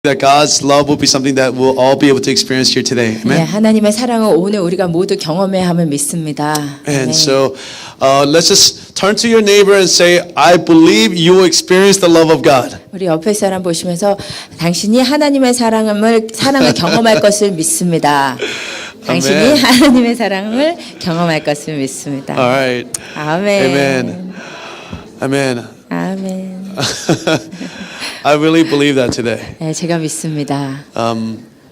that God's love will be something that we'll all be able to experience here today. 네, Amen. 하나님의 사랑을 오늘 우리가 모두 경험해야 함을 믿습니다. And 아멘. so let's just turn to your neighbor and say, I believe you will experience the love of God. 우리 옆에 사람 보시면서 당신이 하나님의 사랑을 경험할 것을 믿습니다. 당신이 아멘. 하나님의 사랑을 경험할 것을 믿습니다. All right. 아멘. Amen. Amen. 아멘. I really believe that today. 네, 제가 믿습니다.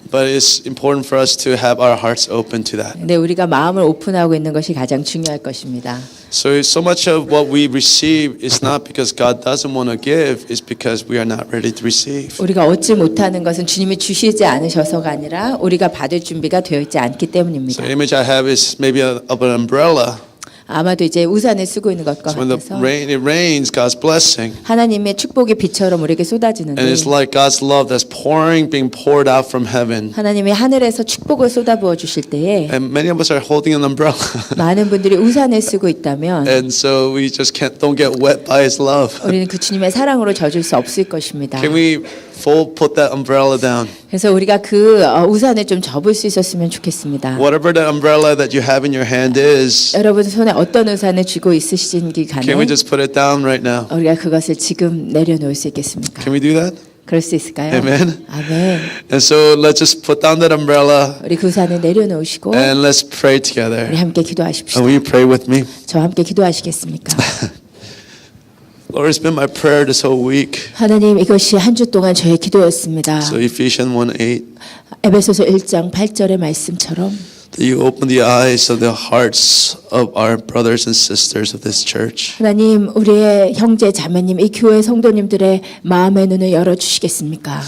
But it's important for us to have our hearts open to that. 근데 우리가 마음을 오픈하고 있는 것이 가장 중요할 것입니다. So much of what we receive is not because God doesn't want to give, it's because we are not ready to receive. 우리가 얻지 못하는 것은 주님이 주시지 않으셔서가 아니라 우리가 받을 준비가 되어 있지 않기 때문입니다. So the image I have is maybe of an umbrella. 아마도 이제 우산을 쓰고 있는 것과 So when 같아서 it rains, God's blessing. 하나님의 축복의 비처럼 우리에게 쏟아지는데 And it's like God's love that's being poured out from heaven. 하나님이 하늘에서 축복을 쏟아부어 주실 때에 And many of us are holding an umbrella. 많은 분들이 우산을 쓰고 있다면 And so we just don't get wet by His love. 우리는 그 주님의 사랑으로 젖을 수 없을 것입니다. Can we put that umbrella down? 그래서 우리가 그 우산을 좀 접을 수 있었으면 좋겠습니다. Whatever the umbrella that you have in your hand is, 여러분 손에 어떤 우산을 쥐고 있으신지 간에 can we just put it down right now? 우리가 그것을 지금 내려놓을 수 있겠습니까? Can we do that? 그럴 수 있을까요? Amen. 아멘. And so let's just put down that umbrella 우리 그 우산을 내려놓으시고 and let's pray together. 우리 함께 기도하십시다. And will you pray with me? 저와 함께 기도하시겠습니까? Lord, it's been my prayer this whole week. 하나님 이것이 한 주 동안 저의 기도였습니다. So Ephesians 1:8, 에베소서 1장 8절의 말씀처럼 that you open the eyes of the hearts of our brothers and sisters of this church. 하나님 우리의 형제 자매님 이 교회 성도님들의 마음의 눈을 열어주시겠습니까?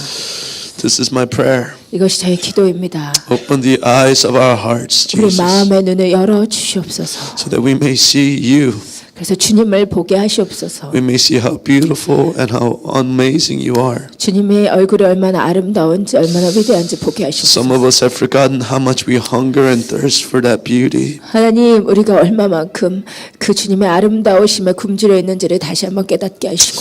This is my prayer. 이것이 저의 기도입니다. Open the eyes of our hearts, 우리 Jesus, 마음의 눈을 열어주시옵소서. so that we may see you. 그래서 주님을 보게 하시옵소서. We may see how beautiful and how amazing you are. 주님의 얼굴이 얼마나 아름다운지 얼마나 위대한지 보게 하시옵소서. Some of us have forgotten how much we hunger and thirst for that beauty. 하나님 우리가 얼마만큼 그 주님의 아름다우심에 굶주려 있는지를 다시 한번 깨닫게 하시고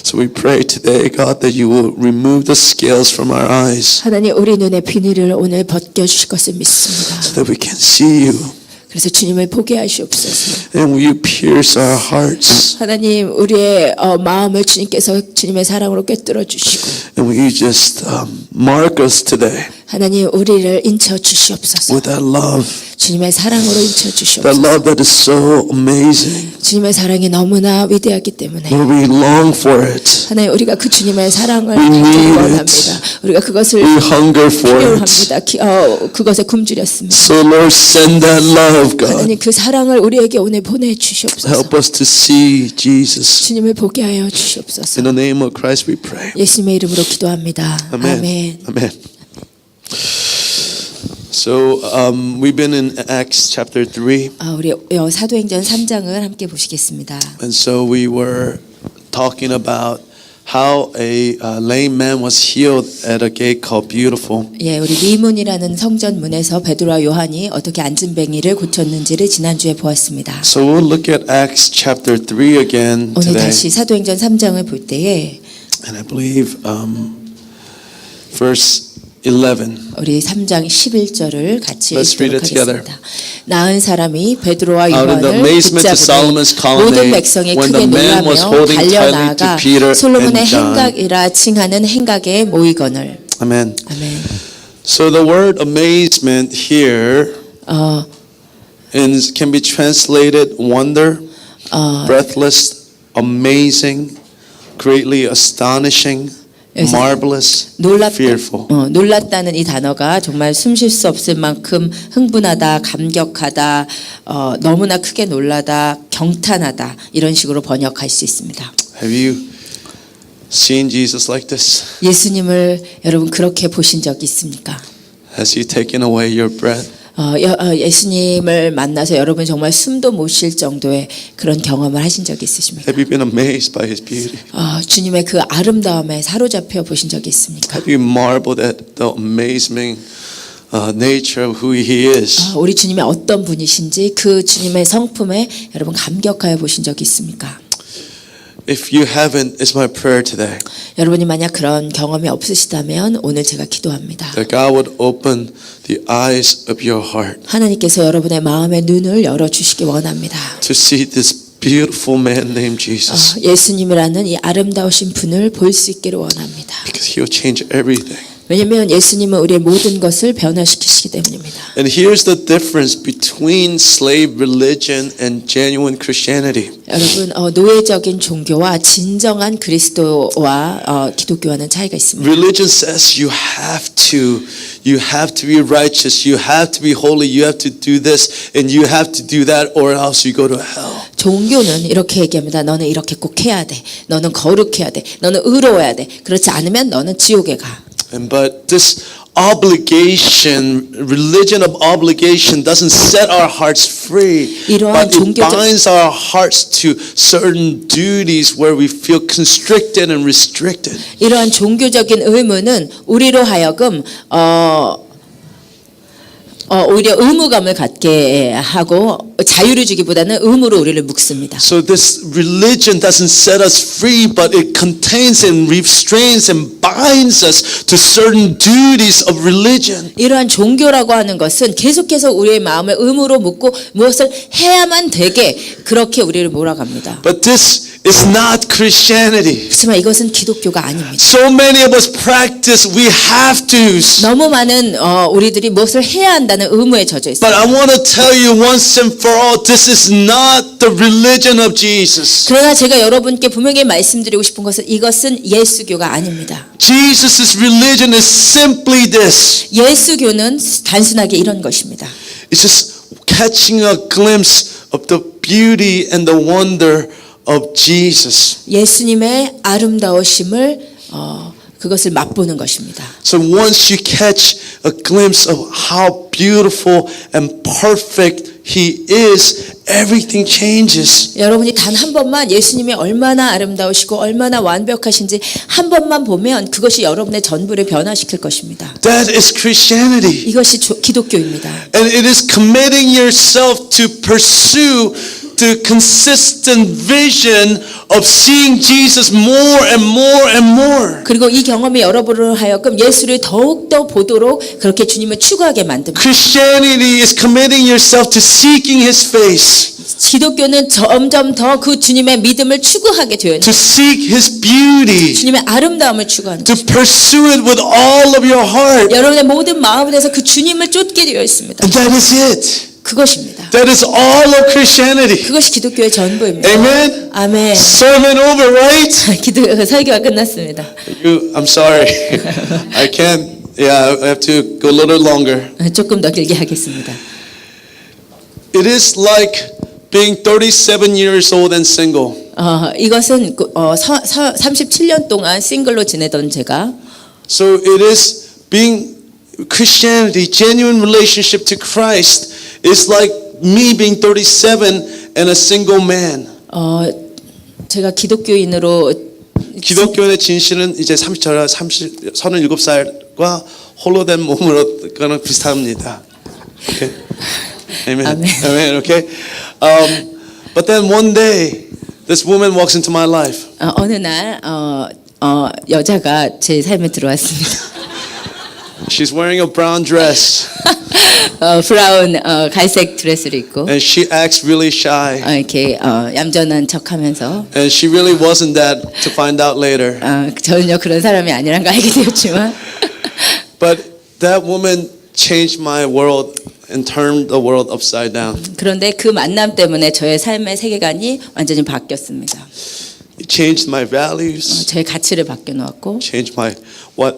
So we pray today, God, that you will remove the scales from our eyes 하나님 우리 눈의 비닐을 오늘 벗겨주실 것을 믿습니다. so that we can see you. 그래서 주님을 보게 하시옵소서. And will you pierce our hearts? 하나님 우리의 마음을 주님께서 주님의 사랑으로 꿰뚫어 주시고 And will you just mark us today 하나님 우리를 인쳐 주시옵소서. with that love, 주님의 사랑으로 인쳐 that 주시옵소서. love that is so amazing. 주님의 사랑이 너무나 위대하기 때문에 Lord, we long for it. 하나님 우리가 그 주님의 사랑을 We need 간절히 it. 원합니다. 우리가 그것을 We hunger for it. 필요합니다. 그것에 굶주렸습니다. So Lord, send that love, God. 하나님 그 사랑을 우리에게 오늘 보내주시옵소서. Help us to see Jesus. 주님을 보게 하여 주시옵소서. In the name of Christ we pray. 예수님의 이름으로 기도합니다. Amen. 아멘. Amen. So we've been in Acts chapter 3, 우리 사도행전 3장을 함께 보시겠습니다. and so we were talking about how a lame man was healed at a gate called Beautiful. 예, 우리 미문이라는 성전문에서 베드로와 요한이 어떻게 앉은뱅이를 고쳤는지를 지난주에 보았습니다. So we'll look at Acts chapter 3 again 오늘 today, 다시 사도행전 3장을 볼 때에 and I believe verse 11. 우리 3장 11절을 같이 Let's read 읽도록 it together. 하겠습니다. 나은 사람이 베드로와 Out of the 요한을 amazement to 붙잡으니 Solomon's colonnade, 모든 백성이 when 크게 the man was 놀라며 holding tightly 달려나가 to Peter 솔로몬의 and John. 행각이라 칭하는 행각에 모이거늘. Amen. 아멘. So the word amazement here can be translated wonder, breathless, amazing, greatly astonishing, marvelous, fearful. 놀랐다는 이 단어가 정말 숨쉴 수 없을 만큼 흥분하다, 감격하다, 너무나 크게 놀라다, 경탄하다 이런 식으로 번역할 수 있습니다. Have you seen Jesus like this? 예수님을 여러분 그렇게 보신 적 있습니까? Has He taken away your breath? 예수님을 만나서 여러분 정말 숨도 못 쉴 정도의 그런 경험을 하신 적이 있으십니까? Have you been amazed by His beauty? 주님의 그 아름다움에 사로잡혀 보신 적이 있습니까? Have you marveled at the amazing nature of who He is? 우리 주님이 어떤 분이신지 그 주님의 성품에 여러분 감격하여 보신 적이 있습니까? If you haven't, it's my prayer today 여러분이 만약 그런 경험이 없으시다면 오늘 제가 기도합니다. that God would open the eyes of your heart 하나님께서 여러분의 마음의 눈을 열어주시기 원합니다. to see this beautiful man named Jesus 예수님이라는 이 아름다우신 분을 볼 수 있기를 원합니다. because He'll change everything. 왜냐하면 예수님은 우리의 모든 것을 변화시키시기 때문입니다. And here's the difference between slave religion and genuine Christianity. 여러분 노예적인 종교와 진정한 그리스도와 기독교와는 차이가 있습니다. Religion says you have to be righteous, you have to be holy, you have to do this and you have to do that or else you go to hell. 종교는 이렇게 얘기합니다. 너는 이렇게 꼭 해야 돼. 너는 거룩해야 돼. 너는 의로워야 돼. 그렇지 않으면 너는 지옥에 가. But this obligation, religion of obligation doesn't set our hearts free, 이러한 but it 종교적- binds our hearts to certain duties where we feel constricted and restricted. 이러한 종교적인 의무는 우리로 하여금 오히려 의무감을 갖게 하고 자유를 주기보다는 의무로 우리를 묶습니다. So this religion doesn't set us free, but it contains and restrains and binds us to certain duties of religion. 이러한 종교라고 하는 것은 계속해서 우리의 마음을 의무로 묶고 무엇을 해야만 되게 그렇게 우리를 몰아갑니다. But this is not Christianity. 그렇지만 이것은 기독교가 아닙니다. So many of us practice we have to's. 너무 많은 우리들이 무엇을 해야 한다는 의무에 젖어 있어요. But I want to tell you once and for all, this is not the religion of Jesus. 그러나 제가 여러분께 분명히 말씀드리고 싶은 것은 이것은 예수교가 아닙니다. Jesus' religion is simply this. 예수교는 단순하게 이런 것입니다. It's just catching a glimpse of the beauty and the wonder of Jesus. 예수님의 아름다우심을 그것을 맛보는 것입니다. So once you catch a glimpse of how beautiful and perfect He is, everything changes. 여러분이 단 한 번만 예수님이 얼마나 아름다우시고 얼마나 완벽하신지 한 번만 보면 그것이 여러분의 전부를 변화시킬 것입니다. That is Christianity. 이것이 기독교입니다. And it is committing yourself to pursue the consistent vision of seeing Jesus more and more and more. 그리고 이 경험이 여러분을 하여금 예수를 더욱더 보도록 그렇게 주님을 추구하게 만듭니다. Christianity is committing yourself to seeking His face, 기독교는 점점 더 그 주님의 믿음을 추구하게 되어 있는 to seek His beauty, 주님의 아름다움을 추구하는 to 것입니다. pursue it with all of your heart. 여러분의 모든 마음을 다해서 그 주님을 쫓게 되어 있습니다. And that is it. 그것입니다. That is all of Christianity. 그것이 기독교의 전부입니다. Amen. 아멘. Sermon over, right? 설교가 끝났습니다. I'm sorry. I can't. Yeah, I have to go a little longer. 조금 더 길게 하겠습니다. It is like being 37 years old and single. 이것은 37년 동안 싱글로 지내던 제가 So it is being Christianity, genuine relationship to Christ is like me being 37 and a single man. 제가 기독교인으로 기독교의 진실은 이제 37살과 홀로 된 몸으로 그거는 비슷합니다. Okay? Amen. Amen. Amen. Okay. But then one day, this woman walks into my life. 어느 날 여자가 제 삶에 들어왔습니다. She's wearing a brown dress, 브라운 갈색 드레스를 입고 and she acts really shy. 이렇게 얌전한 척하면서 And she really wasn't that to find out later. 전혀 그런 사람이 아니란 걸 알게 되었지만 But that woman changed my world and turned the world upside down. 그런데 그 만남 때문에 저의 삶의 세계관이 완전히 바뀌었습니다. It changed my values, 저의 가치를 바꿔놓았고 changed what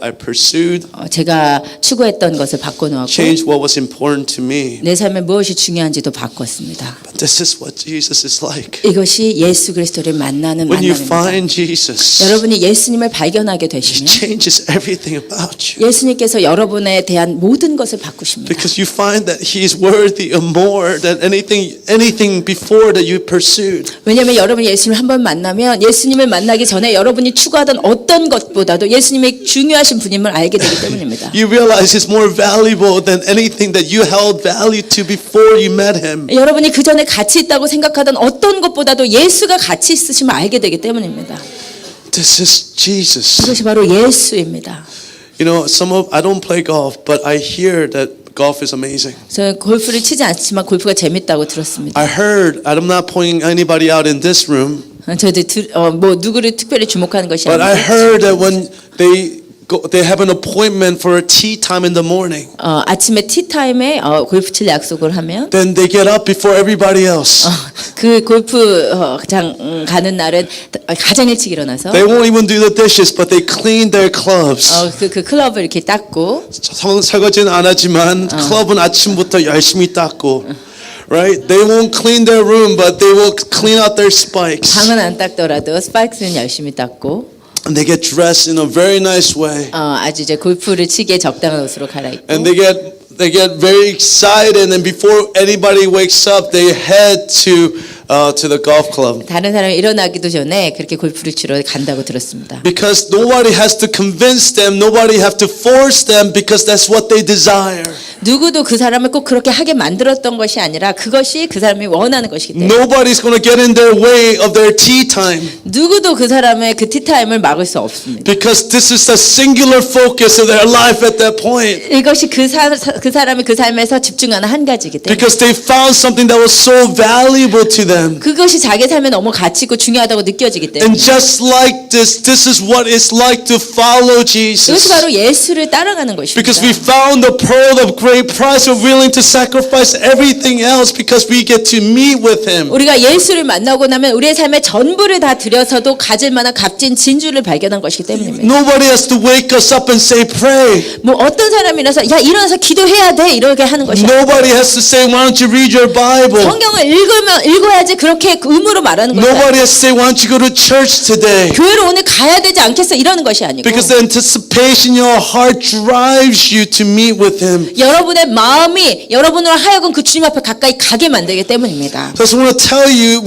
I pursued, 제가 추구했던 것을 바꿔놓았고 changed what was important to me. 내 삶에 무엇이 중요한지도 바꿨습니다. But this is what Jesus is like. 이것이 예수 그리스도를 만나는 When you 만남입니다. find Jesus, 여러분이 예수님을 발견하게 He 되시면 changes everything about you. 예수님께서 여러분에 대한 모든 것을 바꾸십니다. Because you find that He is worthy of more than anything before that you pursued. 왜냐하면 여러분이 예수님을 한 번 만나면 예수님을 만나기 전에 여러분이 추구하던 어떤 것보다도 예수님의 중요한 중요하신 분임을 알게 되기 때문입니다. You realize He's more valuable than anything that you held value to before you met Him. 여러분이 그 전에 가치 있다고 생각하던 어떤 것보다도 예수가 가치 있으심을 알게 되기 때문입니다. This is Jesus. 이것이 바로 예수입니다. You know, I don't play golf, but I hear that golf is amazing. 저는 골프를 치지 않지만 골프가 재밌다고 들었습니다. I heard, I'm not pointing anybody out in this room, 저도 뭐 누구를 특별히 주목하는 것이 but I 아니고 heard that when they have an appointment for a tea time in the morning, 아침에 티타임에 골프 칠 약속을 하면 then they get up before everybody else. 그 골프장 가는 날은 가장 일찍 일어나서 They won't even do the dishes, but they clean their clubs. 그 클럽을 이렇게 닦고 설거지는 안 하지만 클럽은 아침부터 열심히 닦고. Right? They won't clean their room, but they will clean out their spikes. 방은 안 닦더라도 스파이크는 열심히 닦고 And they get dressed in a very nice way. 아주 이제 골프를 치기에 적당한 옷으로 갈아입고 And they get very excited, and before anybody wakes up, they head to the golf club. 다른 사람이 일어나기도 전에 그렇게 골프를 치러 간다고 들었습니다. Because nobody has to convince them, nobody have to force them, because that's what they desire. 누구도 그 사람을 꼭 그렇게 하게 만들었던 것이 아니라 그것이 그 사람이 원하는 것이기 때문에 Nobody's going to get in their way of their tea time. 누구도 그 사람의 그 티타임을 막을 수 없습니다. Because this is the singular focus of their life at that point. 이것이 그 사람이 그 삶에서 집중하는 한 가지이기 때문에 Because they found something that was so valuable to them. 그것이 자기 삶에 너무 가치 있고 중요하다고 느껴지기 때문에 And just like this is what it's like to follow 이것이 Jesus. 바로 예수를 따라가는 것입니다. Because we found the pearl of great price, we're willing to sacrifice everything else because we get to meet with Him. 우리가 예수를 만나고 나면 우리의 삶의 전부를 다 들여서도 가질 만한 값진 진주를 발견한 것이기 때문입니다. Nobody has to wake us up and say pray. 뭐 어떤 사람이라서 야 일어나서 기도해야 돼 이렇게 하는 것이 아니라 Nobody has to say why don't you read your Bible. 성경을 읽어야지 그렇게 의무로 말하는 것이 아니라 Nobody has to say why don't you go to church today. 교회로 오늘 가야 되지 않겠어 이러는 것이 아니고 Because the anticipation in your heart drives you to meet with Him. 여러분의 마음이 여러분으로 하여금 그 주님 앞에 가까이 가게 만들기 때문입니다. So I just want to tell you,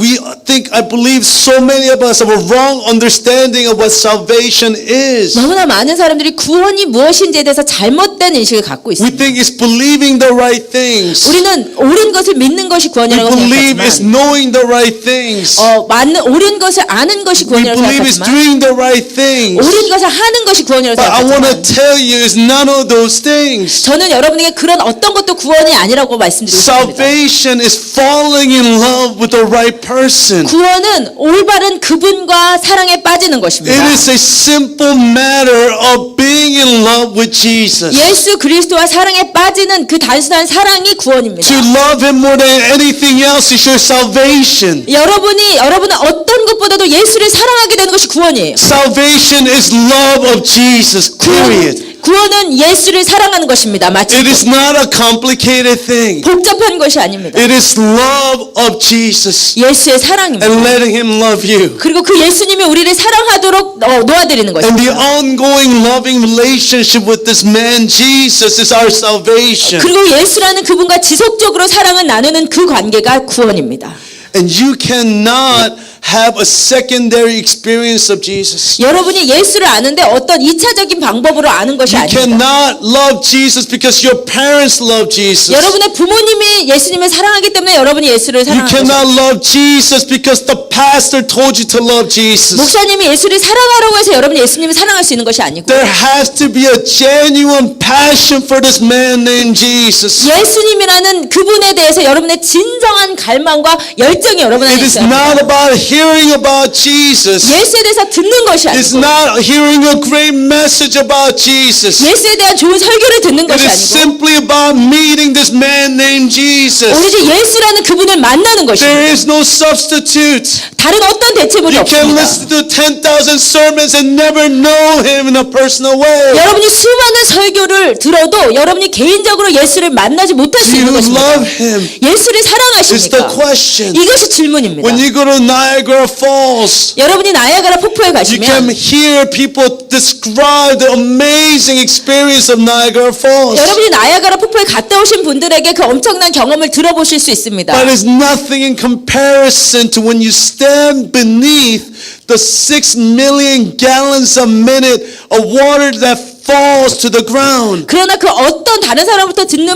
I believe so many of us have a wrong understanding of what salvation is. 너무나 많은 사람들이 구원이 무엇인지에 대해서 잘못된 인식을 갖고 We 있습니다. think it's believing the right things. 우리는 옳은 것을 믿는 것이 We 구원이라고 believe it's 생각하지만 knowing the right things. 맞는 옳은 것을 아는 것이 We 구원이라고 believe it's 생각하지만 doing the right things. 옳은 것을 하는 것이 구원이라고 But I want to 생각하지만 tell you, it's none of those things. 저는 여러분에게 그런 어떤 것도 구원이 아니라고 말씀드리고 싶습니다. Salvation is falling in love with the right person. 구원은 올바른 그분과 사랑에 빠지는 것입니다. It is a simple matter of being in love with Jesus. 예수 그리스도와 사랑에 빠지는 그 단순한 사랑이 구원입니다. To love Him more than anything else is your salvation. 여러분은 어떤 것보다도 예수를 사랑하게 되는 것이 구원이에요. Salvation is love of Jesus, period. 구원은 예수를 사랑하는 것입니다. 마치 It is not a complicated thing. 복잡한 것이 아닙니다. It is love of Jesus 예수의 사랑입니다. and letting Him love you. 그리고 그 예수님이 우리를 사랑하도록 놓아드리는 And the 것입니다. ongoing loving relationship with this man Jesus is our salvation. 그리고 예수라는 그분과 지속적으로 사랑을 나누는 그 관계가 구원입니다. And you cannot have a secondary experience of Jesus. 여러분이 예수를 아는데 어떤 2차적인 방법으로 아는 것이 You 아닙니다. cannot love Jesus because your parents love Jesus. 여러분의 부모님이 예수님을 사랑하기 때문에 여러분이 예수를 You 사랑하는 것입니다. cannot love Jesus because the pastor told you to love Jesus. 목사님이 예수를 사랑하라고 해서 여러분이 예수님을 사랑할 수 있는 것이 아니고 There has to be a genuine passion for this man named Jesus. 예수님이라는 그분에 대해서 여러분의 진정한 갈망과 열정이 여러분 안에 It is 있어야 합니다. not about hearing about Jesus. 예수에 대해서 듣는 것이 It's 아니고 not hearing a great message about Jesus. 예수에 대한 좋은 설교를 듣는 It 것이 is 아니고 simply about meeting this man named Jesus. 오로지 예수라는 그분을 만나는 것입니다. There is no substitute. 다른 어떤 대체물이 You can 없습니다. listen to 10,000 sermons and never know Him in a personal way. 여러분이 수많은 설교를 들어도 여러분이 개인적으로 예수를 만나지 못할 수 Do 있는 you 것입니다. love Him? 예수를 It's the 사랑하십니까? question. 이것이 질문입니다. When you go to Niagara Falls, 여러분이 나야가라 폭포에 you can 가시면 hear people describe the amazing experience of Niagara Falls. 여러분이 나야가라 폭포에 갔다 오신 분들에게 그 엄청난 경험을 들어보실 수 있습니다. But it's nothing in comparison to when you stand beneath the 6 million gallons a minute of water that falls to the ground. 그러나 그 어떤 다른 사람부터 듣는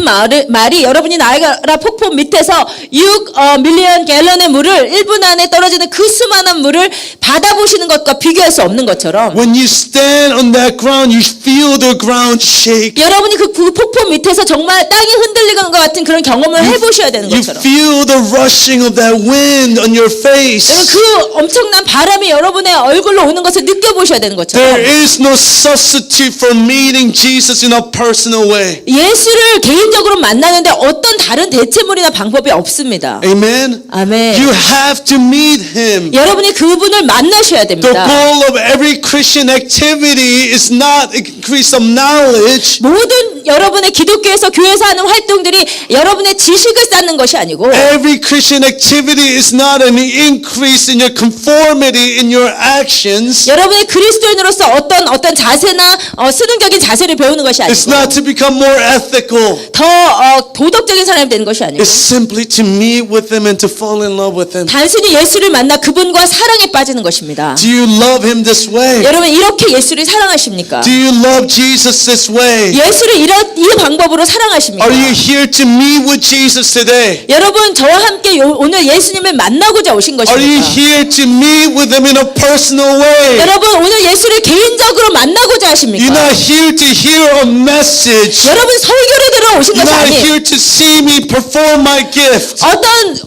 말이 여러분이 나이아가라 폭포 밑에서 6밀리언 갤런의 물을 1분 안에 떨어지는 그 수많은 물을 받아보시는 것과 비교할 수 없는 것처럼 When you stand on that ground, you feel the ground shake. 여러분이 그 폭포 밑에서 정말 땅이 흔들리는 것 같은 그런 경험을 해보셔야 되는 You 것처럼 feel the rushing of that wind on your 여러분 face. 그 엄청난 바람이 여러분의 얼굴로 오는 것을 느껴보셔야 되는 것처럼 There is no substitute for meeting Jesus in a personal way. 예수를 개인적으로 만나는데 어떤 다른 대체물이나 방법이 없습니다. Amen. 아멘. You have to meet him. 여러분이 그분을 만나셔야 The 됩니다. goal of every Christian activity is not increase of knowledge. 모든 여러분의 기독교에서 교회에서 하는 활동들이 여러분의 지식을 쌓는 것이 아니고 Every Christian activity is not an increase in your conformity in your actions. 여러분의 그리스도인으로서 어떤 자세나 수능적인 자세를 배우는 것이 It's 아니고 not to become more ethical. 더 도덕적인 사람이 되는 것이 아니고 It's simply to meet with him and to fall in love with him. 단순히 예수를 만나 그분과 사랑에 빠지는 것입니다. Do you love him this way? 여러분 이렇게 예수를 사랑하십니까? Do you love Jesus this way? 예수를 이 방법으로 사랑하십니까? Are you here to meet with Jesus today? 여러분 저와 함께 오늘 예수님을 만나고자 오신 Are you 것입니까? here to meet with him in a personal way? 여러분 오늘 예수를 개인적으로 만나고자 You're 하십니까? not here to hear a message. 여러분 설교를 들어 오신 You're 것이 not 아니에요. here to see me perform my gift.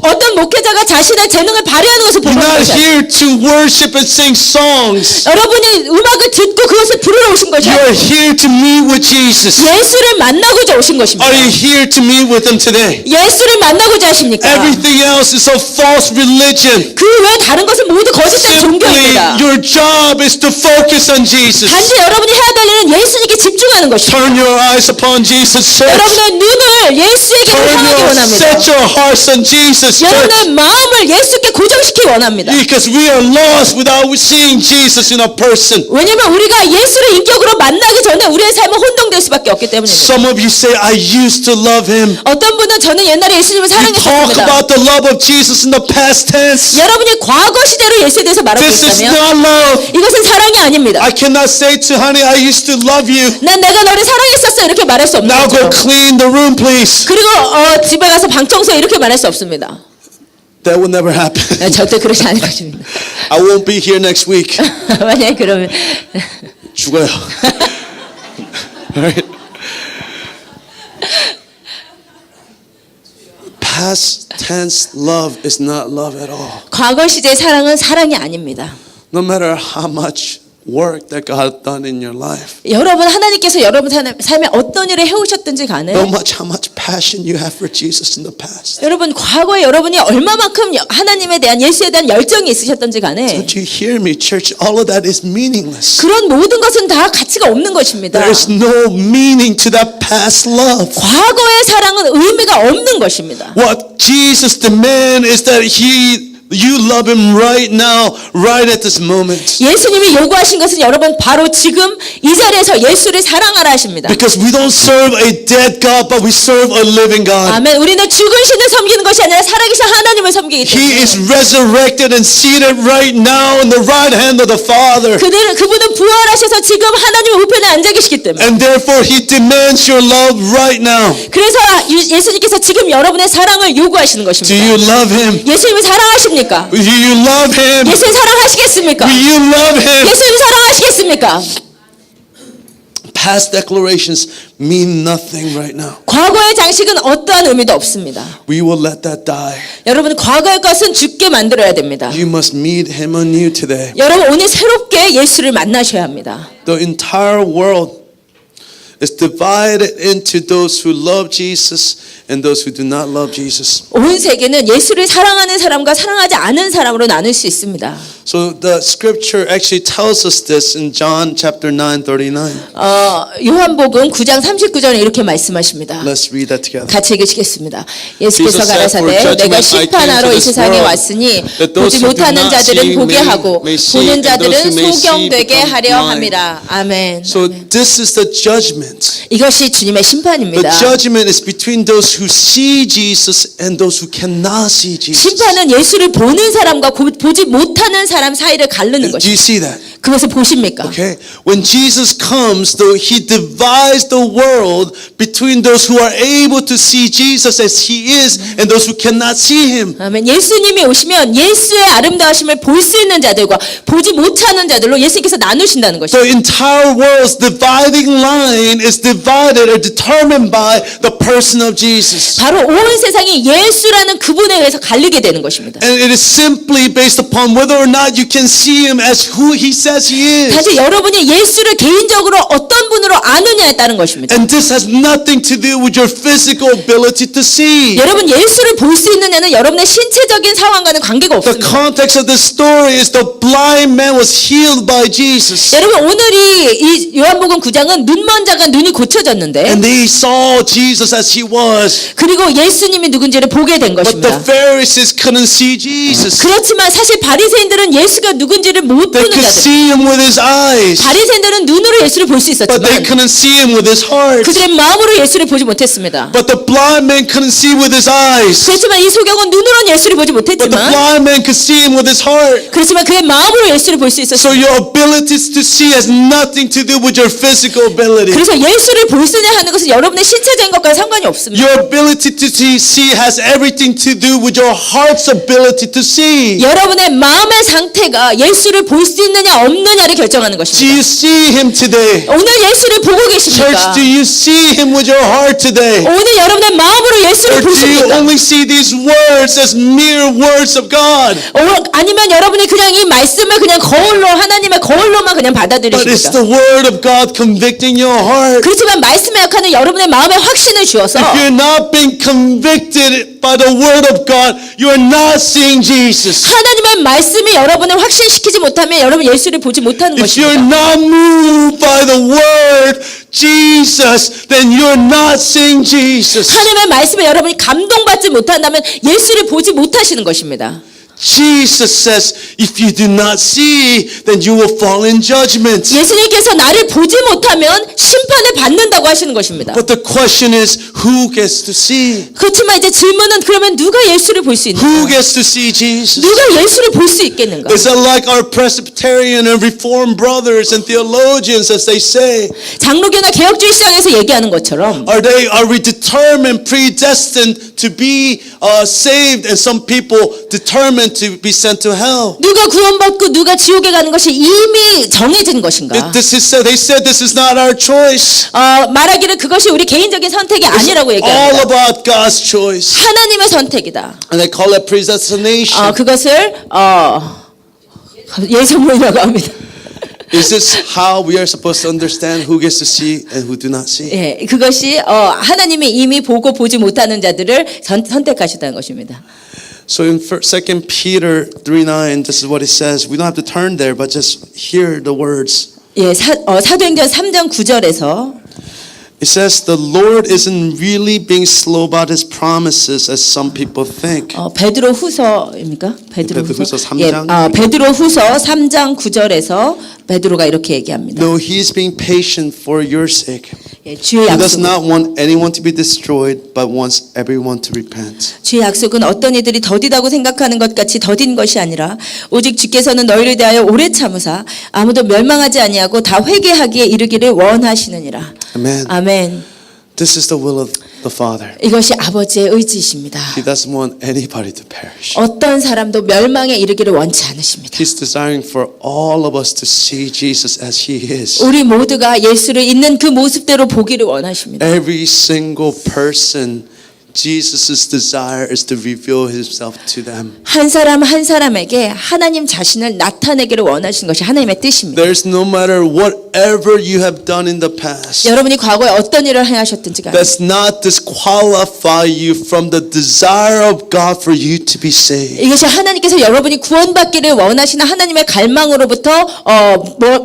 어떤 목회자가 자신의 재능을 발휘하는 것을 You're 보는 not 것이 아니에요. here to worship and sing songs. 여러분이 음악을 듣고 그것을 부르러 오신 것이 You're 아니에요. here to meet with Jesus. 예수를 만나고자 오신 것입니다. Are you here to meet with him today? 예수를 만나고자 하십니까? Everything else is a false religion. 그 외 다른 것은 모두 거짓된 Simply, 종교입니다. your job is to focus on Jesus. 단지 여러분이 해야 될 일은 예수님께 집중하는 것입니다. Turn your eyes upon Jesus, church. 여러분의 눈을 예수에게 향하기 원합니다. Set your hearts on Jesus, church. 여러분의 마음을 예수께 고정시키기 원합니다. Because we are lost without seeing Jesus in a person. 왜냐하면 우리가 예수를 인격으로 만나기 전에 우리의 삶은 혼동될 수밖에 없기 때문입니다. Some of you say, I used to love him. 어떤 분은 저는 옛날에 예수님을 You talk 사랑했습니다. about the love of Jesus in the past tense. 여러분이 과거 시대로 예수에 대해서 말하고 This is 있다면 not love. 이것은 사랑이 아닙니다. I cannot say to honey, I used to love you. 난 내가 너를 사랑했었어 이렇게 말할 수 없는 Now go 거죠. clean the room, please. 그리고 집에 가서 방 청소해 이렇게 말할 수 없습니다. That will never happen. 네, 절대 그렇지 않을 것입니다. I won't be here next week. 만약에 그러면 죽어요. Alright. Past tense love is not love at all. 과거 시제의 사랑은 사랑이 아닙니다. No matter how much work that God has done in your life, 여러분 하나님께서 여러분 삶에 어떤 일을 해오셨든지 간에 no much how much passion you have for Jesus in the past. 여러분 과거에 여러분이 얼마만큼 하나님에 대한 예수에 대한 열정이 있으셨던지 간에 Don't you hear me, church? All of that is meaningless. 그런 모든 것은 다 가치가 없는 것입니다. There is no meaning to that past love. 과거의 사랑은 의미가 없는 것입니다. What Jesus demands is that you love him right now, right at this moment. 예수님이 요구하신 것은 여러분 바로 지금 이 자리에서 예수를 사랑하라 하십니다. Because we don't serve a dead God, but we serve a living God. 아멘. 우리는 죽은 신을 섬기는 것이 아니라 살아계신 하나님을 섬기기 He 때문에 is resurrected and seated right now in the right hand of the Father. 그분은 부활하셔서 지금 하나님의 우편에 앉아 계시기 때문에 And therefore he demands your love right now. 그래서 예수님께서 지금 여러분의 사랑을 요구하시는 Do 것입니다. you love him? 예수님을 사랑하십니까? Do you love him? 예수님 사랑하시겠습니까? Do you love him? 예수님 사랑하시겠습니까? Past declarations mean nothing right now. 과거의 장식은 어떠한 의미도 없습니다. We will let that die. 여러분 과거의 것은 죽게 만들어야 됩니다. You must meet him anew today. 여러분 오늘 새롭게 예수를 만나셔야 합니다. The entire world is divided into those who love Jesus and those who do not love Jesus. 온 세계는 예수를 사랑하는 사람과 사랑하지 않은 사람으로 나눌 수 있습니다. So the scripture actually tells us this in John chapter 9:39. 요한복음 9장 39절에 이렇게 말씀하십니다. Let's read that together. 같이 읽으시겠습니다. 예수께서 Jesus said, "For 가라사대 judgment 내가 I came 심판하러 to 이 this 세상에 world, 왔으니 that those 보지 who do 못하는 not 자들은 see 보게 하고 may see, 보는 and those 자들은 who may see 소경되게 become 하려 blind." 함이라. 아멘. So this is the judgment. 이것이 주님의 The 심판입니다. judgment is between those who see Jesus and those who cannot see Jesus. 심판은 예수를 보는 사람과 보지 못하는 사람 사이를 가르는 Do you 것입니다. see that? 그것을 보십니까? Okay, when Jesus comes, though he divides the world between those who are able to see Jesus as he is and those who cannot see him. 아멘. 예수님이 오시면 예수의 아름다우심을 볼 수 있는 자들과 보지 못하는 자들로 예수님께서 나누신다는 것이죠. The entire world's dividing line is divided or determined by the person of Jesus. 바로 온 세상이 예수라는 그분에 의해서 갈리게 되는 것입니다. And it is simply based upon whether or not you can see him as who he says he is. 사실 여러분이 예수를 개인적으로 어떤 분으로 아느냐에 따른 것입니다. And this has nothing to do with your physical ability to see. 여러분 예수를 볼 수 있느냐는 여러분의 신체적인 상황과는 관계가 The 없습니다. context of this story is the blind man was healed by Jesus. 여러분 오늘이 이 요한복음 9장은 눈먼 자가 눈이 고쳐졌는데 And they saw Jesus as he was. 그리고 예수님이 누군지를 보게 된 But the 것입니다. Pharisees couldn't see Jesus. 그렇지만 사실 바리새인들은 예수가 누군지를 못 They 보는 could 자들. see him with his eyes, 바리새인들은 눈으로 예수를 볼 수 but they 있었지만 couldn't see him with his heart. 그들의 마음으로 예수를 보지 못했습니다. But the blind man couldn't see with his eyes, 그렇지만 이 소경은 눈으로는 예수를 보지 but the 못했지만 blind man could see him with his heart. 그렇지만 그의 마음으로 예수를 볼 수 So 있었습니다. your abilities to see has nothing to do with your physical ability. 그래서 예수를 볼 수 있냐 하는 것은 여러분의 신체적인 것과 상관이 없습니다. Your ability to see has everything to do with your heart's ability to see. 여러분의 마음의 상태가 예수를 볼 수 있느냐 없느냐를 결정하는 Do 것입니다. you see him today? 오늘 예수를 보고 계십니까? Church, do you see him with your heart today? 오늘 여러분의 마음으로 Or 예수를 do you 보십니까? only see these words as mere words of God? 아니면 여러분이 그냥 이 말씀을 그냥 거울로 하나님의 거울로만 그냥 But it's 받아들이십니까? the word of God convicting your heart. 그렇지만 말씀의 역할은 여러분의 마음에 확신을 주어서 If you're not being convicted by the word of God, you are not seeing Jesus. 하나님의 말씀이 여러분을 확신시키지 못하면 여러분 예수를 보지 못하는 If you're 것입니다. not moved by the word Jesus, then you're not seeing Jesus. 하나님의 말씀에 여러분이 감동받지 못한다면 예수를 보지 못하시는 것입니다. Jesus says, if you do not see, then you will fall in judgment. 예수님께서 나를 보지 못하면 심판을 받는다고 하시는 것입니다. But the question is, who gets to see? 그렇지만 이제 질문은 그러면 누가 예수를 볼 수 Who 있는가? gets to see Jesus? 누가 예수를 볼 수 있겠는가? Is it like our Presbyterian and Reformed brothers and theologians, as they say? 장로교나 개혁주의 시장에서 얘기하는 것처럼 Are we determined, predestined to be saved, and some people determined to be sent to hell? 누가 구원받고 누가 지옥에 가는 것이 이미 정해진 것인가? They said this is not our choice. 말하기를 그것이 우리 개인적인 선택이 아니라고 All 얘기합니다. about God's choice. 하나님의 선택이다. And they call it predestination. 그것을 예정론이라고 합니다. Is this how we are supposed to understand who gets to see and who do not see? 예, 그것이 하나님이 이미 보고 보지 못하는 자들을 선택하셨다는 것입니다. So in 2 Peter 3:9, this is what it says. We don't have to turn there, but just hear the words. 예, 사도행전 3장 9절에서 It says, the Lord isn't really being slow about his promises as some people think. 베드로 후서입니까? 베드로 베드로후서 후서. 3장. 예, 베드로 후서 3장 9절에서 베드로가 이렇게 얘기합니다. No, he is being patient for your sake. 예, 주의 He does 약속은 not want anyone to be destroyed, but wants everyone to repent. 주의 약속은 어떤 이들이 더디다고 생각하는 것 같이 더딘 것이 아니라 오직 주께서는 너희를 대하여 오래 참으사 아무도 멸망하지 아니하고 다 회개하기에 이르기를 원하시느니라. Amen. 아멘. This is the will of the Father. 이것이 아버지의 의지이십니다. He doesn't want anybody to perish. 어떤 사람도 멸망에 이르기를 원치 않으십니다. He's desiring for all of us to see Jesus as he is. 우리 모두가 예수를 있는 그 모습대로 보기를 원하십니다. Every single person, Jesus' desire is to reveal himself to them. 한 사람 한 사람에게 하나님 자신을 나타내기를 원하시는 것이 하나님의 뜻입니다. There's no matter whatever you have done in the past, 여러분이 과거에 어떤 일을 행하셨든지 간에 does not disqualify you from the desire of God for you to be saved. 이것이 하나님께서 여러분이 구원받기를 원하시는 하나님의 갈망으로부터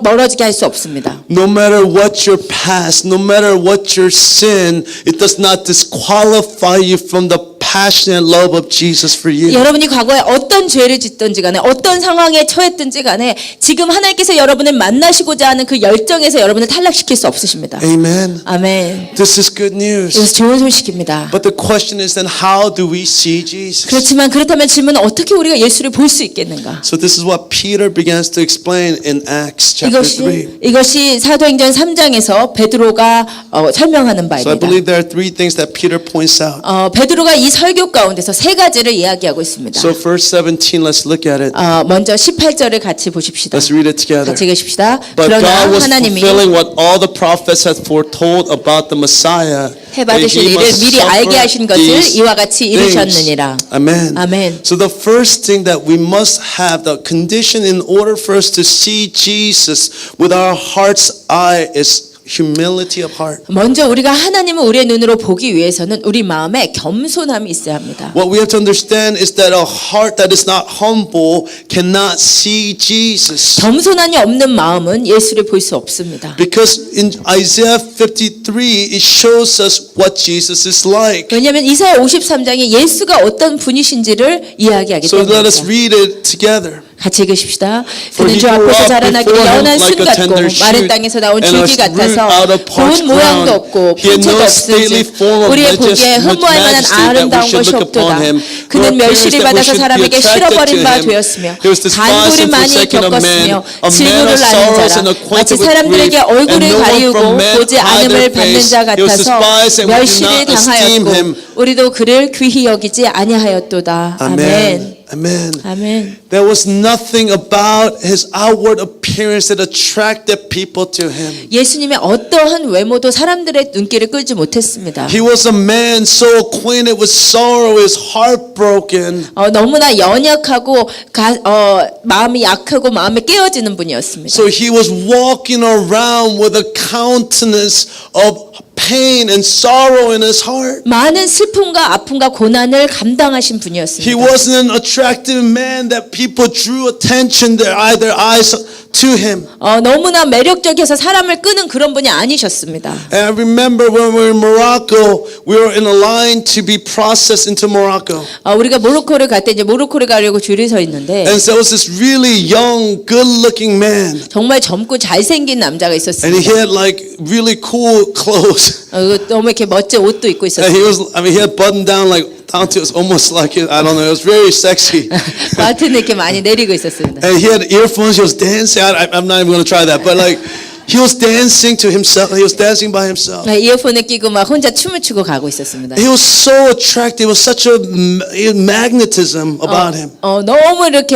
멀어지게 할 수 없습니다. No matter what your past, no matter what your sin, it does not disqualify you from the passionate love of Jesus for you. 여러분이 과거에 어떤 죄를 짓든지 간에 어떤 상황에 처했든지 간에 지금 하나님께서 여러분을 만나시고자 하는 그 열정에서 여러분을 탈락시킬 수 없으십니다. Amen. 아멘. This is good news. 이것은 좋은 소식입니다. But the question is then how do we see Jesus? 그렇지만 그렇다면 질문은 어떻게 우리가 예수를 볼 수 있겠는가? So this is what Peter begins to explain in Acts chapter 3. 이것이 사도행전 3장에서 베드로가 설명하는 So I 바입니다. believe there are three things that Peter points out. 베드로가 이 설교 가운데서 세 가지를 이야기하고 있습니다. So verse 17, let's look at it. 먼저 18절을 같이 보십시다. Let's read it together. 같이 읽으십시다. But 그러나 God was 하나님이 fulfilling what all the prophets had foretold about the Messiah. 해받으실 that he 일을 must 미리 알게 suffer 하신 것을 these 이와 같이 things. 이루셨느니라. Amen. 아멘. So the first thing that we must have, the condition in order for us to see Jesus with our heart's eye is humility of heart. 먼저 우리가 하나님을 우리의 눈으로 보기 위해서는 우리 마음에 겸손함이 있어야 합니다. What we have to understand is that a heart that is not humble cannot see Jesus. 겸손함이 없는 마음은 예수를 볼 수 없습니다. Because in Isaiah 53, it shows us what Jesus is like. 왜냐하면 이사야 53장에 예수가 어떤 분이신지를 이야기하기 So let us 때문입니다. read it together. 같이 읽으십시다. For 그는 he 주 grew 앞에서 up 자라나기를 before him 연한 like 순 a 같고 tender 마른 shoot, 땅에서 나온 and 줄기 a root 같아서 out of parched 고운 모양도 ground. 없고 He had 풍채도 no stately 없으지 form of 우리의 보기에 흠모할 만한 majesty that we 아름다운 should 것이 look 없도다. upon him. 그는 Nor appearance 멸시를 that we 받아서 should be 사람에게 attracted 실어버린 to 바 him. 되었으며 He was despised 간구를 and 많이 forsaken of 겪었으며 men, a man 질고를 of 앓는 sorrows 자라 and 마치 acquainted with 사람들에게 grief, and 얼굴을 no one 가리우고 from men 보지 hide 않음을 their 받는 face. 자 He was 같아서 despised and we did 멸시를 not esteem him. 당하였고 우리도 그를 귀히 여기지 아니하였도다. 아멘. Amen. Amen. 아멘. There was nothing about his outward appearance that attracted people to him. 예수님의 어떠한 외모도 사람들의 눈길을 끌지 못했습니다. He was a man so acquainted with sorrow, his heart broken. 너무나 연약하고 마음이 약하고 마음이 깨어지는 분이었습니다. So he was walking around with a countenance of pain and sorrow in his heart. 많은 슬픔과 아픔과 고난을 감당하신 He 분이었습니다. wasn't an attractive man that people drew attention, their eyes to him. 너무나 매력적이어서 사람을 끄는 그런 분이 아니셨습니다. And I remember when we were in Morocco, we were in a line to be processed into Morocco. 우리가 모로코를 갈 때 이제 모로코를 가려고 줄이 서 있는데 And there was this really young, good-looking man. 정말 젊고 잘생긴 남자가 And he 있었습니다. had like really cool clothes. 너무 이렇게 멋진 옷도 입고 And 있었어요. he had buttoned down like down to almost like, I don't know, it was very sexy. 마트는 이렇게 많이 내리고 있었습니다. And he had earphones, he was dancing. I'm not even going to try that, but like, he was dancing to himself. He was dancing by himself. 이어폰을 끼고 막 혼자 춤을 추고 가고 있었습니다. He was so attractive. There was such a magnetism about him. 너무 이렇게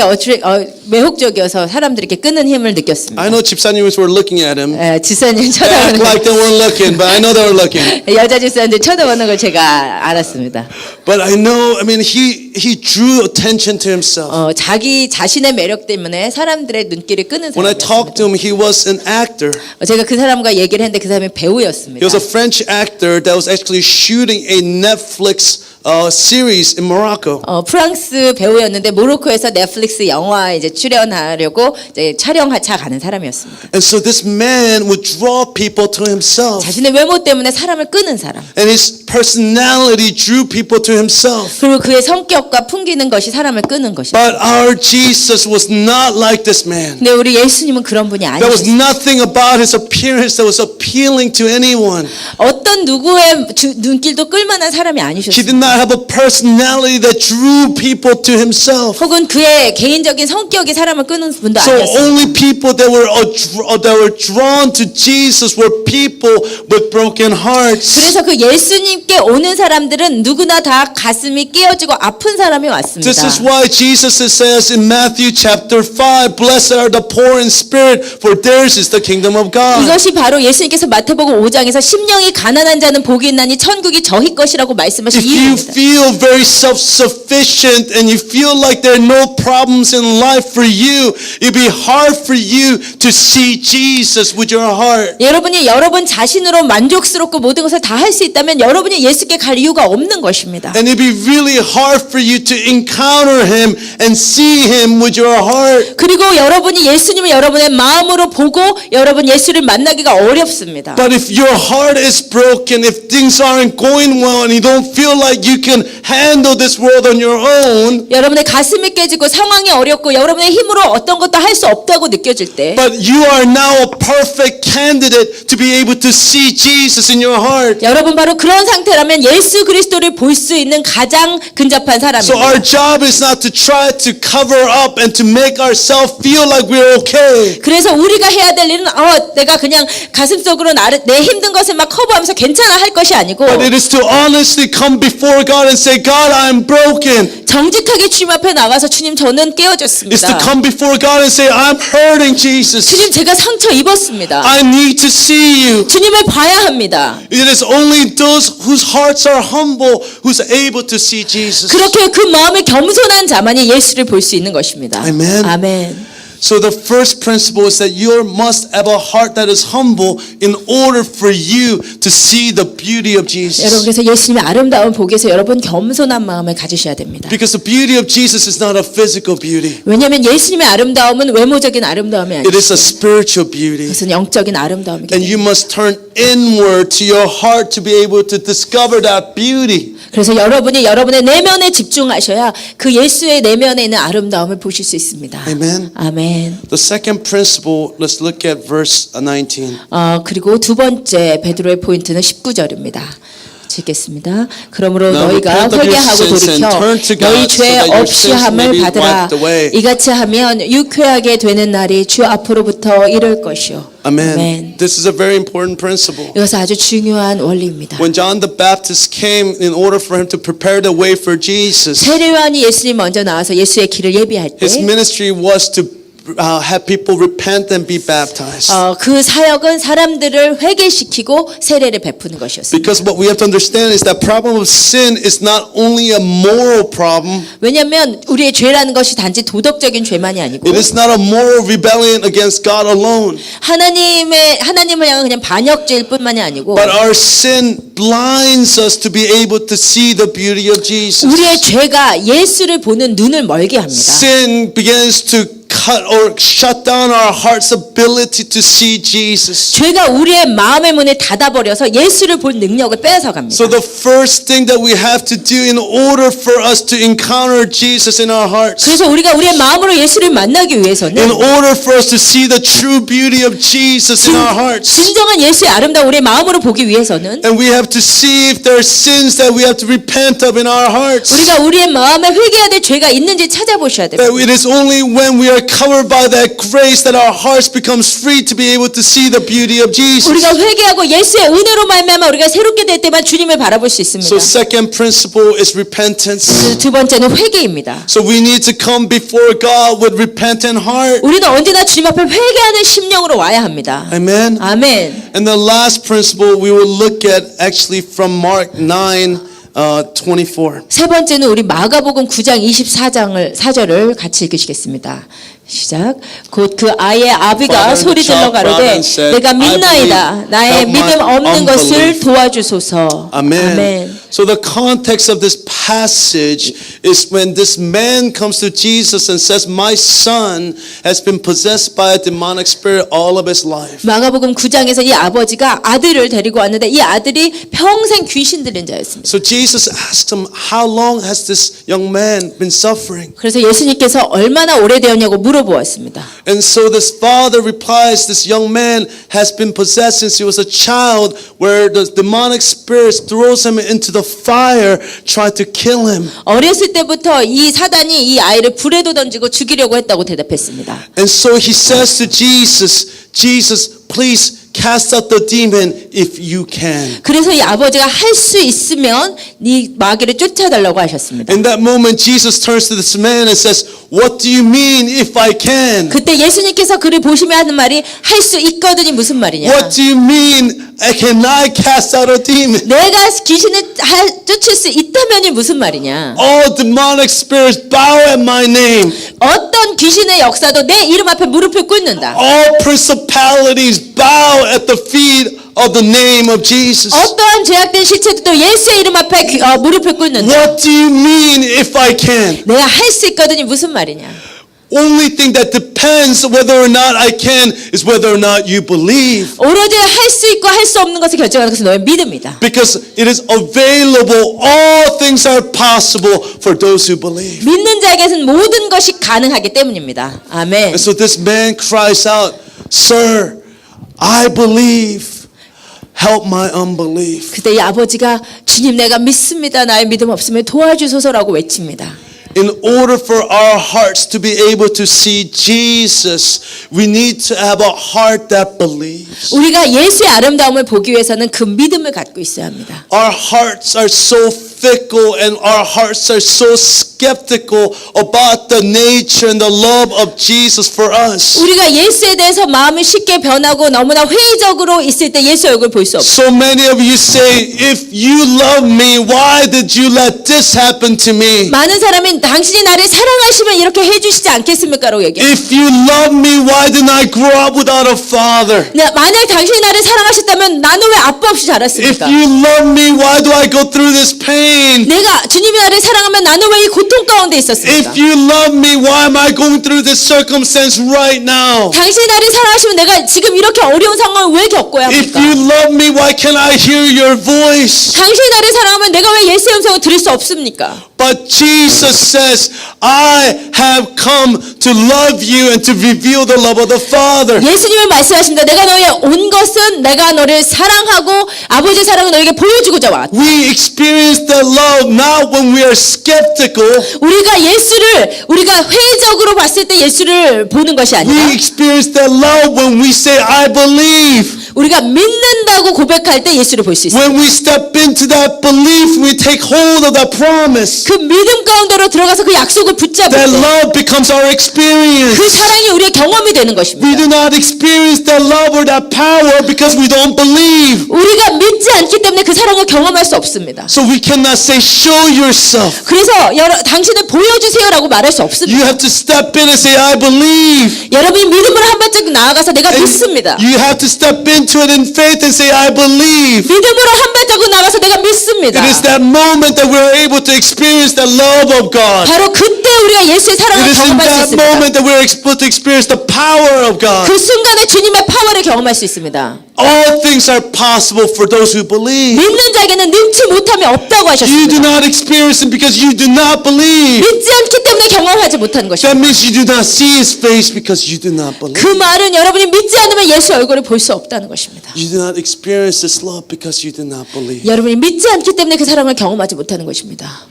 매혹적이어서 사람들이 이렇게 끄는 힘을 느꼈습니다. I know 집사님들 were looking at him. 집사님 They act 쳐다보는 like they weren't looking, but I know they were looking. 여자 집사님들 쳐다보는 걸 제가 알았습니다. But I know, I mean, he drew attention to himself. 자기 자신의 매력 때문에 사람들의 눈길을 끄는 When I talked to 사람이었습니다. him, he was an actor. 제가 그 사람과 얘기를 했는데 그 사람이 배우였습니다. He was a French actor that was actually shooting a Netflix series in Morocco. 프랑스 배우였는데 모로코에서 넷플릭스 영화 이제 출연하려고 이제 촬영하차 가는 사람이었습니다. And so this man would draw people to himself. 자신의 외모 때문에 사람을 끄는 사람. And his personality drew people to himself. 그리고 그의 성격과 풍기는 것이 사람을 끄는 것입니다. But our Jesus was not like this man. 근데 우리 예수님은 그런 분이 There was 아니셨어요. nothing about his appearance that was appealing to anyone. 어떤 누구의 눈길도 끌만한 사람이 He 아니셨어요. did not have a personality that drew people to himself. 혹은 그의 개인적인 성격이 사람을 끄는 분도 So 아니었어요. only people that were drawn to Jesus were people with broken hearts. 그래서 그 예수님께 오는 사람들은 누구나 다 가슴이 깨어지고 아픈 사람이 왔습니다. This is why Jesus says in Matthew chapter 5, Blessed are the poor in spirit, for theirs is the kingdom of God. 이것이 바로 예수님께서 마태복음 5장에서 심령이 가난한 자는 복이 있나니 천국이 저희 것이라고 말씀하신 If you 이유입니다. feel very self-sufficient and you feel like there are no problems in life for you, it'd be hard for you to see Jesus with your heart. 여러분이 여러분 자신으로 만족스럽고 모든 것을 다 할 수 있다면 여러분이 예수께 갈 이유가 없는 것입니다. And it'd be really hard for you to encounter him and see him with your heart. 그리고 여러분이 예수님을 여러분의 마음으로 보고 여러분 예수를 만나기가 어렵습니다. But if your heart is broken, if things aren't going well and you don't feel like you can handle this world on your own. 여러분의 가슴이 깨지고 상황이 어렵고 여러분의 힘으로 어떤 것도 할 수 없다고 느껴질 때 But you are now a perfect candidate to be able to see Jesus in your heart. 여러분 바로 그런 상태라면 예수 그리스도를 볼 수 있는 가장 근접한 So our 사람입니다. job is not to try to cover up and to make ourselves feel like we're okay. 그래서 우리가 해야 될 일은 내가 그냥 가슴속으로 내 힘든 것을 막 커버하면서 괜찮아 할 것이 아니고 But it is to honestly come before God and say, God, I'm broken. 정직하게 주님 앞에 나가서 주님 저는 It's to 깨어졌습니다. come before God and say, I'm hurting, Jesus. 주님 제가 상처 입었습니다. I need to see you. 주님을 봐야 합니다. It is only those whose hearts are humble who's able to see Jesus. 그렇게 그 마음이 겸손한 자만이 예수를 볼 수 있는 것입니다. Amen. 아멘. So the first principle is that you must have a heart that is humble in order for you to see the beauty of 여러분 Jesus. 그래서 예수님의 아름다운 복에서 여러분 겸손한 마음을 가지셔야 됩니다. Because the beauty of Jesus is not a physical beauty. 왜냐하면 예수님의 아름다움은 외모적인 아름다움이 It 아니죠. is a spiritual beauty. 그것은 영적인 아름다움이기 And 때문에. you must turn inward to your heart to be able to discover that beauty. 그래서 여러분이 여러분의 내면에 집중하셔야 그 예수의 내면에 있는 아름다움을 보실 수 있습니다. Amen. 아멘. The second principle, let's look at verse 19. 그리고 두 번째 베드로의 포인트는 19절입니다. 읽겠습니다. 그러므로 Now 너희가 repent of your 회개하고 sins and 돌이켜 turn to God 너희 so 죄 that your 없이 sins may 함을 be 받으라. wiped away. 이같이 하면 유쾌하게 되는 날이 주 앞으로부터 이를 것이요. Amen. This is a very important principle. 이것은 아주 중요한 원리입니다. When John the Baptist came in order for him to prepare the way for Jesus, 세례요한이 예수님 먼저 나와서 예수의 길을 예비할 때 his ministry was to have people repent and be baptized. 그 사역은 사람들을 회개시키고 세례를 베푸는 것이었습니다. Because what we have to understand is that problem of sin is not only a moral problem. 왜냐하면 우리의 죄라는 것이 단지 도덕적인 죄만이 아니고 It is not a moral rebellion against God alone. 하나님을 향한 그냥 반역죄일 뿐만이 아니고 But our sin blinds us to be able to see the beauty of Jesus. 우리의 죄가 예수를 보는 눈을 멀게 합니다. Sin begins to cut or shut down our heart's ability to see Jesus. 죄가 우리의 마음의 문을 닫아버려서 예수를 볼 능력을 빼앗아 갑니다. So the first thing that we have to do in order for us to encounter Jesus in our hearts, 그래서 우리가 우리의 마음으로 예수를 만나기 위해서는 in order for us to see the true beauty of Jesus in our hearts, 진정한 예수의 아름다움 우리의 마음으로 보기 위해서는 and we have to see if there are sins that we have to repent of in our hearts. 우리가 우리의 마음에 회개해야 될 죄가 있는지 찾아보셔야 됩니다. That it is only when we are covered by that grace that our hearts becomes free to be able to see the beauty of Jesus. 우리가 회개하고 예수의 은혜로 말미암아 우리가 새롭게 될 때만 주님을 바라볼 수 있습니다. So second principle is repentance. 두 번째는 회개입니다. So we need to come before God with repentant heart. 우리는 언제나 주님 앞에 회개하는 심령으로 와야 합니다. Amen. 아멘. And the last principle we will look at actually from Mark 9:24. 세 번째는 우리 마가복음 9장 4절을 같이 읽으시겠습니다. 시작. 곧 그 아이의 아비가 Father, 소리 the child 질러 가로되 cried and said, 내가 믿나이다. I believe, 나의 help 믿음 my 없는 것을 unbelief. 도와주소서. Amen. 아멘. So the context of this passage is when this man comes to Jesus and says, "My son has been possessed by a demonic spirit all of his life." 마가복음 9장에서 이 아버지가 아들을 데리고 왔는데 이 아들이 평생 귀신 들린 자였습니다. So Jesus asked him, "How long has this young man been suffering?" 그래서 예수님께서 얼마나 오래되었냐고 물어보았습니다. And so this father replies, "This young man has been possessed since he was a child, where the demonic spirits throws him into the fire, try to kill him." 어렸을 때부터 이 사단이 이 아이를 불에도 던지고 죽이려고 했다고 대답했습니다. And so he says to Jesus, "Jesus, please cast out the demon if you can." 그래서 이 아버지가 할 수 있으면 네 마귀를 쫓아달라고 하셨습니다. In that moment, Jesus turns to this man and says, "What do you mean if I can?" 그때 예수님께서 그를 보시며 하는 말이 할 수 있거든이 무슨 말이냐? What do you mean? Can I cast out a demon? 내가 귀신을 쫓을 수 있다면이 무슨 말이냐? All demonic spirits bow at my name. 어떤 귀신의 역사도 내 이름 앞에 무릎을 꿇는다. All principalities bow at the feet of the name of Jesus. 어떠한 죄악된 실체도 예수의 이름 앞에 무릎을 꿇는다. What do you mean if I can? 내가 할 수 있거든이 무슨 말이냐? only thing that depends whether or not I can is whether or not you believe. 오로지 할 수 있고 할 수 없는 것을 결정하는 것은 너의 믿음이다. Because it is available. All things are possible for those who believe. 믿는 자에게는 모든 것이 가능하기 때문입니다. 아멘. And so this man cries out, Sir, I believe. Help my unbelief. 그때 이 아버지가 주님 내가 믿습니다. 나의 믿음 없으면 도와주소서라고 외칩니다. In order for our hearts to be able to see Jesus, we need to have a heart that believes. 우리가 예수의 아름다움을 보기 위해서는 그 믿음을 갖고 있어야 합니다. Our hearts are so fickle and our hearts are so skeptical about the nature and the love of Jesus for us. 우리가 예수에 대해서 마음이 쉽게 변하고 너무나 회의적으로 있을 때 예수 얼굴 볼 수 없어요. So many of you say, if you love me, why did you let this happen to me? 많은 사람이 당신이 나를 사랑하시면 이렇게 해주시지 않겠습니까? 라고 얘기해요. If you love me, why didn't I grow up without a father? 만약 당신이 나를 사랑하셨다면 나는 왜 아빠 없이 If 자랐습니까? you love me, why do I go through this pain? 내가 주님이 나를 사랑하면 나는 왜 이 고통 가운데 있었습니까? If you love me, why am I going through this circumstance right now? 당신이 나를 사랑하시면 내가 지금 이렇게 어려운 상황을 왜 겪어야 If 합니까? you love me, why can't I hear your voice? 당신이 나를 사랑하면 내가 왜 예수의 음성을 들을 수 없습니까? But Jesus says, I have come to love you and to reveal the love of the Father. 예수님은 말씀하십니다. 내가 너에 온 것은 내가 너를 사랑하고 아버지의 사랑을 너에게 보여주고자 왔다. We experience that love not when we are skeptical. 우리가 예수를 우리가 회의적으로 봤을 때 예수를 보는 것이 We 아니라 experience that love when we say, I believe. 우리가 믿는다고 고백할 때 예수를 볼 수 있어요. When we step into that belief, we take hold of that promise. 그 믿음 가운데로 들어가서 그 약속을 붙잡을 That 때 love becomes our 그 experience. 사랑이 우리의 경험이 되는 We 것입니다. do not experience that love or that power because we don't believe. 우리가 믿지 않기 때문에 그 사랑을 경험할 수 없습니다. So we cannot say, show yourself. 그래서 당신을 보여주세요라고 말할 수 없습니다. You have to step in and say, I believe. 여러분이 믿음으로 한 발짝 나아가서 내가 And 믿습니다. you have to step into it in faith and say, I believe. 믿음으로 한 발자국 나가서 내가 믿습니다. It is that moment that we're able to experience the love of God. 바로 그때 우리가 예수의 It 사랑을 is in 경험할 수 that 있습니다. moment that we're able to experience the power of God. 그 순간에 주님의 파워를 경험할 수 있습니다. All things are possible for those who believe. 믿는 자에게는 능치 못함이 없다고 You do 하셨습니다. not experience it because you do not believe. 믿지 않기 때문에 경험하지 못하는 것입니다. That means you do not see His face because you do not believe. 그 말은 여러분이 믿지 않으면 예수 얼굴을 볼 수 없다는 것입니다. You do not experience this love because you do not believe. 여러분이 믿지 않기 때문에 그 사랑을 경험하지 못하는 것입니다.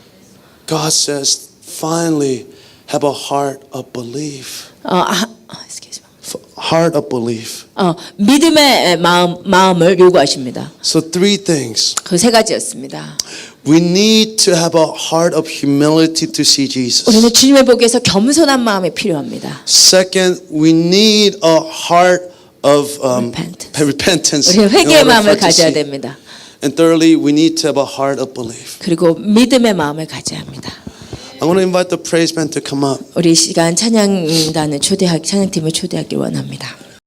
God says, finally, have a heart of belief. excuse me. Heart of belief. 믿음의 마음을 요구하십니다. So three things. 그 세 가지였습니다. We need to have a heart of humility to see Jesus. 우리는 주님을 보기 위해서 겸손한 마음이 필요합니다. Second, we need a heart of repentance. 우리는 in 회개의 order 마음을 for us to 가져야 see. 됩니다. And thirdly, we need to have a heart of belief. 그리고 믿음의 마음을 가져야 합니다. I want to invite the praise band to come up. 우리 이 시간 찬양팀을 초대하기 원합니다.